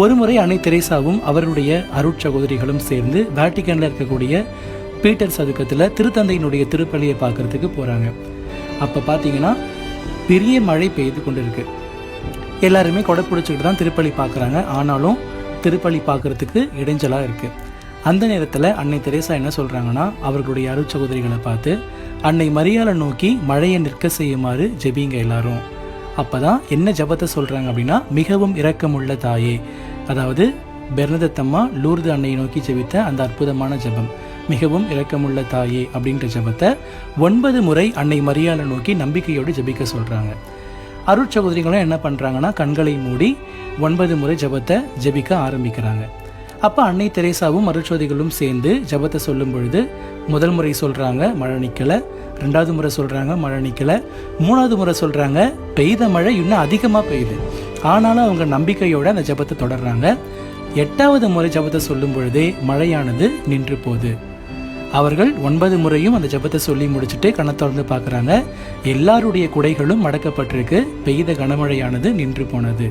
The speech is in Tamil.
ஒரு முறை அன்னை தெரேசாவும் அவருடைய அருட்சகோதரிகளும் சேர்ந்து வேட்டிக்கன்ல இருக்கக்கூடிய பீட்டர் சதுக்கத்தில் திருத்தந்தையினுடைய திருப்பலியை பார்க்கறதுக்கு போகிறாங்க. அப்போ பார்த்தீங்கன்னா பெரிய மழை பெய்து கொண்டு இருக்கு. எல்லாருமே கொடை பிடிச்சிக்கிட்டு தான் திருப்பலி பார்க்குறாங்க. ஆனாலும் திருப்பலி பார்க்கறதுக்கு இடைஞ்சலாக இருக்குது. அந்த நேரத்தில் அன்னை தெரேசா என்ன சொல்கிறாங்கன்னா, அவர்களுடைய அருட்சகோதரிகளை பார்த்து அன்னை மரியாளை நோக்கி மழையை நிற்க செய்யுமாறு ஜெபிங்க எல்லாரும். அப்போ தான் என்ன ஜபத்தை சொல்கிறாங்க அப்படின்னா, மிகவும் இரக்கமுள்ள தாயே, அதாவது பெர்னதத்தம்மா லூர்து அன்னையை நோக்கி ஜெபித்த அந்த அற்புதமான ஜபம், மிகவும் இரக்கமுள்ள தாயே அப்படின்ற ஜபத்தை 9 முறை அன்னை மரியாளை நோக்கி நம்பிக்கையோடு ஜெபிக்க சொல்கிறாங்க. அருட்சகோதரிகளும் என்ன பண்ணுறாங்கன்னா, கண்களை மூடி 9 முறை ஜபத்தை ஜெபிக்க ஆரம்பிக்கிறாங்க. அப்போ அன்னை தெரேசாவும் அருட்சகோதரிகளும் சேர்ந்து ஜபத்தை சொல்லும் பொழுது முதல் முறை சொல்கிறாங்க மழை நிற்கலை, 2வது முறை சொல்கிறாங்க மழை நிற்கலை, 3வது முறை சொல்கிறாங்க பெய்த மழை இன்னும் அதிகமாக பெய்யுது. ஆனாலும் அவங்க நம்பிக்கையோடு அந்த ஜபத்தை தொடர்றாங்க. 8வது முறை ஜபத்தை சொல்லும் பொழுதே மழையானது நின்று போகுது. அவர்கள் 9 முறையும் அந்த ஜபத்தை சொல்லி முடிச்சுட்டு கண்ணை திறந்து பார்க்குறாங்க. எல்லாருடைய குடைகளும் மடக்கப்பட்டிருக்கு. பெய்த கனமழையானது நின்று போனது.